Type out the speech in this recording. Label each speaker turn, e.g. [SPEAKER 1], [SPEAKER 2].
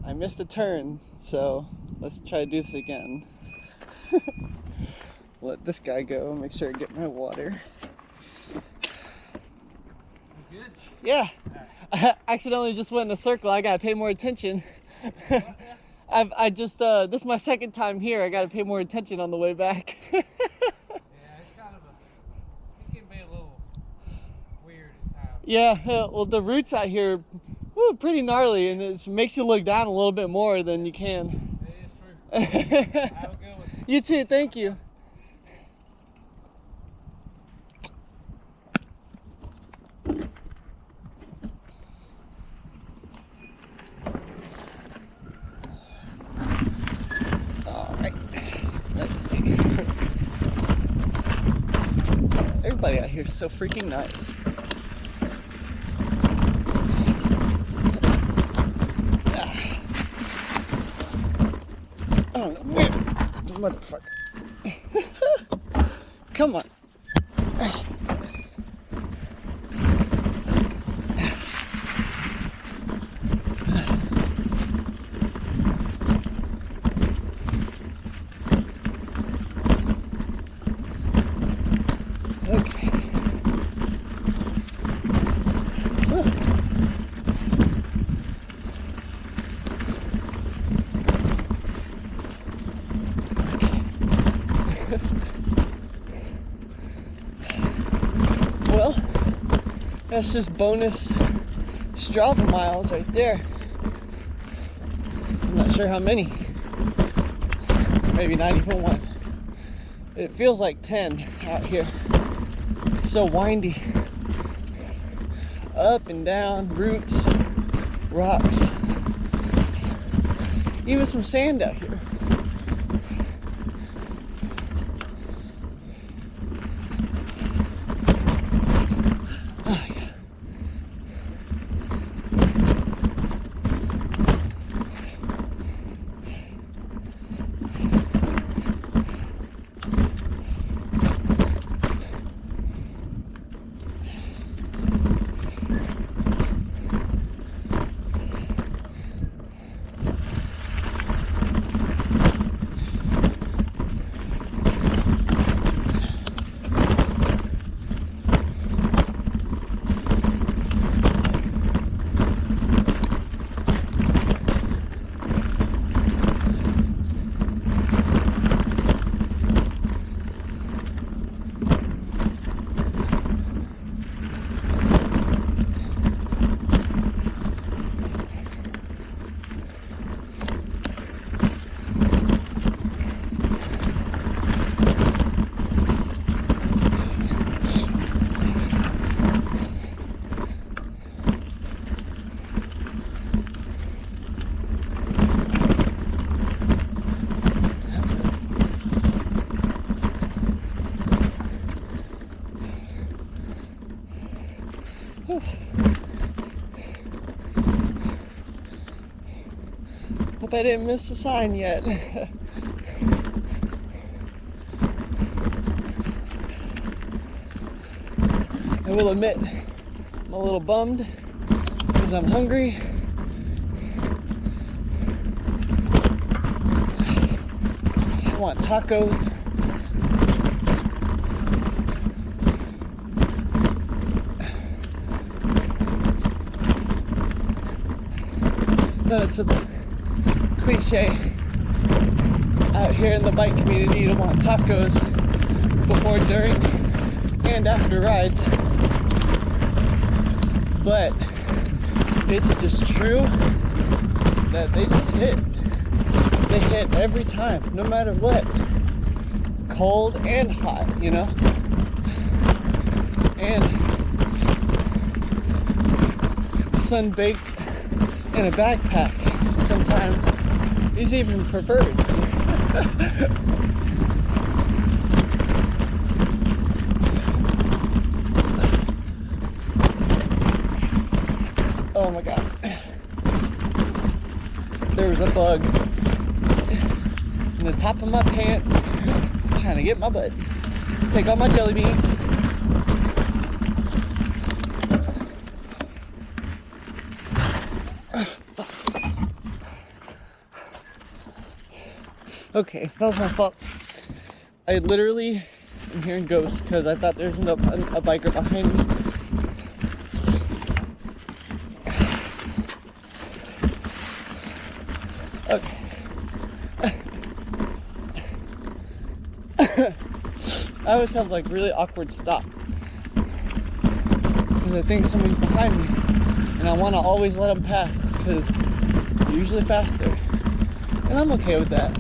[SPEAKER 1] I missed a turn, so let's try to do this again. Let this guy go, make sure I get my water.
[SPEAKER 2] You good?
[SPEAKER 1] Yeah. I accidentally just went in a circle. I gotta pay more attention. I just this is my second time here. I gotta pay more attention on the way back.
[SPEAKER 2] Yeah, it's kind of it can be a little weird at times.
[SPEAKER 1] Yeah, well the roots out here, woo, pretty gnarly, and it makes you look down a little bit more than you can.
[SPEAKER 2] It is true. Have a good one.
[SPEAKER 1] You too, thank you. Alright, let's see. Everybody out here is so freaking nice. Oh, wait, motherfucker. Come on. Okay. Well, that's just bonus Strava miles right there. I'm not sure how many. Maybe not even one. It feels like 10 out here. So windy. Up and down, roots, rocks. Even some sand out here. Oh, yeah. Hope I didn't miss a sign yet. I will admit, I'm a little bummed because I'm hungry. I want tacos. No, it's a cliche out here in the bike community to want tacos before, during, and after rides. But it's just true that they just hit. They hit every time, no matter what. Cold and hot, you know? And sun-baked in a backpack sometimes is even preferred. Oh my god. There was a bug in the top of my pants trying to get my butt. Take all my jelly beans. Okay, that was my fault. I literally am hearing ghosts because I thought there was a biker behind me. Okay. I always have like really awkward stops because I think somebody's behind me and I want to always let them pass because they're usually faster, and I'm okay with that.